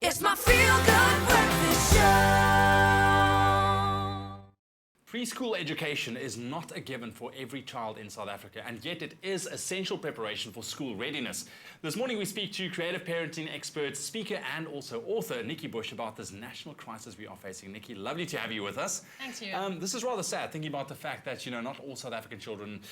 It's my feel-good breakfast show. Preschool education is not a given for every child in South Africa, and yet it is essential preparation for school readiness. This morning we speak to creative parenting expert, speaker and also author Nikki Bush about this national crisis we are facing. Nikki, lovely to have you with us. Thank you. This is rather sad, thinking about the fact that, not all South African children,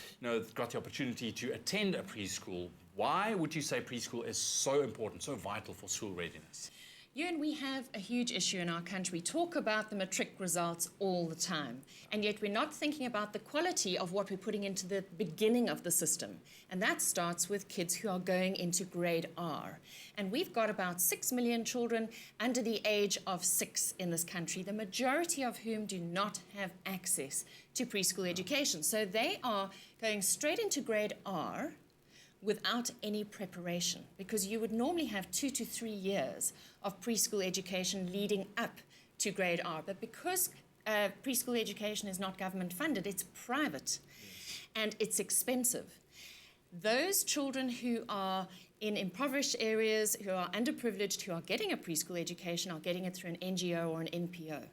got the opportunity to attend a preschool. Why would you say preschool is so important, so vital for school readiness? Ewan, we have a huge issue in our country. We talk about the matric results all the time, and yet we're not thinking about the quality of what we're putting into the beginning of the system. And that starts with kids who are going into grade R. And we've got about 6 million children under the age of 6 in this country, the majority of whom do not have access to preschool education. So they are going straight into grade R without any preparation, because you would normally have 2 to 3 years of preschool education leading up to grade R. But because preschool education is not government funded, it's private, and it's expensive. Those children who are in impoverished areas, who are underprivileged, who are getting a preschool education, are getting it through an NGO or an NPO.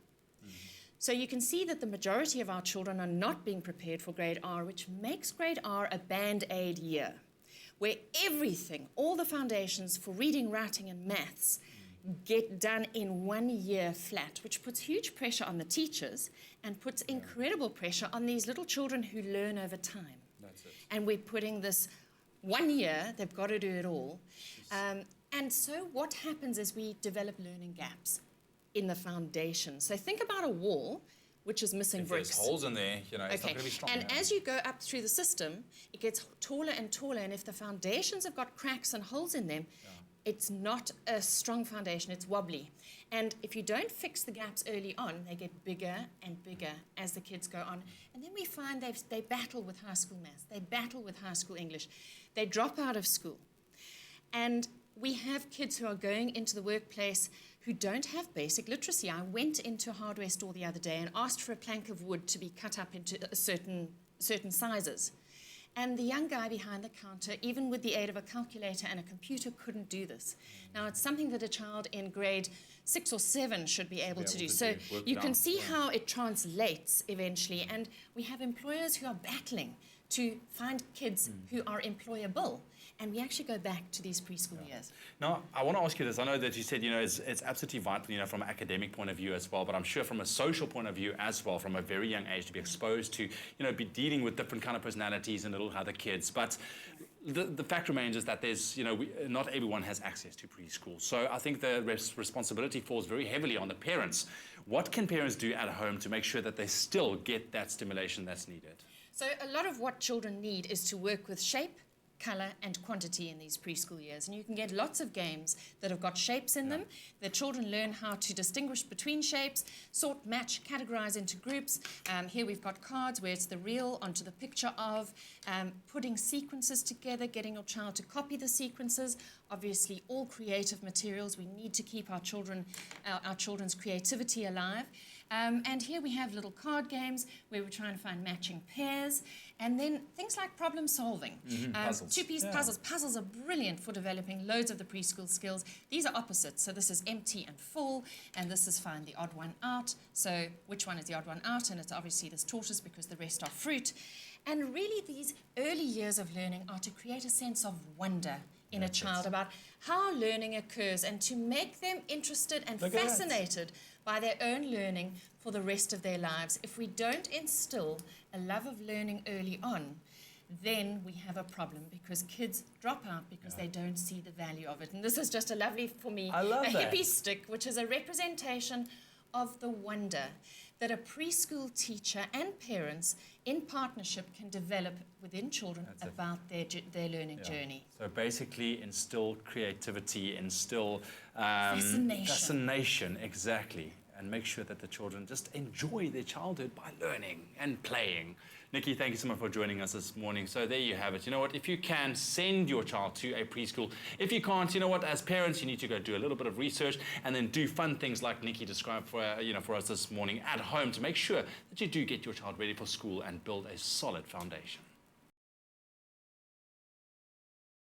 So you can see that the majority of our children are not being prepared for grade R, which makes grade R a band-aid year, where everything, all the foundations for reading, writing, and maths get done in 1 year flat, which puts huge pressure on the teachers and puts incredible pressure on these little children who learn over time. That's it. And we're putting this 1 year, they've got to do it all. And so what happens is we develop learning gaps in the foundation. So think about a wall which is missing bricks. There's holes in there, it's not going to be strong. And as you go up through the system, it gets taller and taller, and if the foundations have got cracks and holes in them, it's not a strong foundation, it's wobbly. And if you don't fix the gaps early on, they get bigger and bigger as the kids go on. And then we find they battle with high school maths, they battle with high school English, they drop out of school. And we have kids who are going into the workplace who don't have basic literacy. I went into a hardware store the other day and asked for a plank of wood to be cut up into certain sizes. And the young guy behind the counter, even with the aid of a calculator and a computer, couldn't do this. Now, it's something that a child in grade 6 or 7 should be able to do. So you can see how it translates eventually. And we have employers who are battling to find kids who are employable. And we actually go back to these preschool years. Now, I want to ask you this. I know that you said, it's absolutely vital, from an academic point of view as well, but I'm sure from a social point of view as well, from a very young age, to be exposed to, be dealing with different kind of personalities and little other kids. But the fact remains is that there's, not everyone has access to preschool. So I think the responsibility falls very heavily on the parents. What can parents do at home to make sure that they still get that stimulation that's needed? So a lot of what children need is to work with shape, colour and quantity in these preschool years. And you can get lots of games that have got shapes in them. The children learn how to distinguish between shapes, sort, match, categorise into groups. Here we've got cards where it's the real onto the picture of, putting sequences together, getting your child to copy the sequences. Obviously, all creative materials. We need to keep our children's creativity alive. And here we have little card games where we're trying to find matching pairs. And then things like problem solving. Puzzles. Two-piece puzzles. Puzzles are brilliant for developing loads of the preschool skills. These are opposites. So this is empty and full, and this is find the odd one out. So which one is the odd one out? And it's obviously this tortoise because the rest are fruit. And really these early years of learning are to create a sense of wonder in a child about how learning occurs and to make them interested and fascinated by their own learning for the rest of their lives. If we don't instill a love of learning early on, then we have a problem because kids drop out because they don't see the value of it. And this is just a lovely, for me, hippie stick, which is a representation of the wonder that a preschool teacher and parents in partnership can develop within children about their learning journey. So basically instill creativity, instill fascination, exactly, and make sure that the children just enjoy their childhood by learning and playing. Nikki, thank you so much for joining us this morning. So there you have it. You know what? If you can, send your child to a preschool. If you can't, you know what? As parents, you need to go do a little bit of research and then do fun things like Nikki described for us this morning at home to make sure that you do get your child ready for school and build a solid foundation.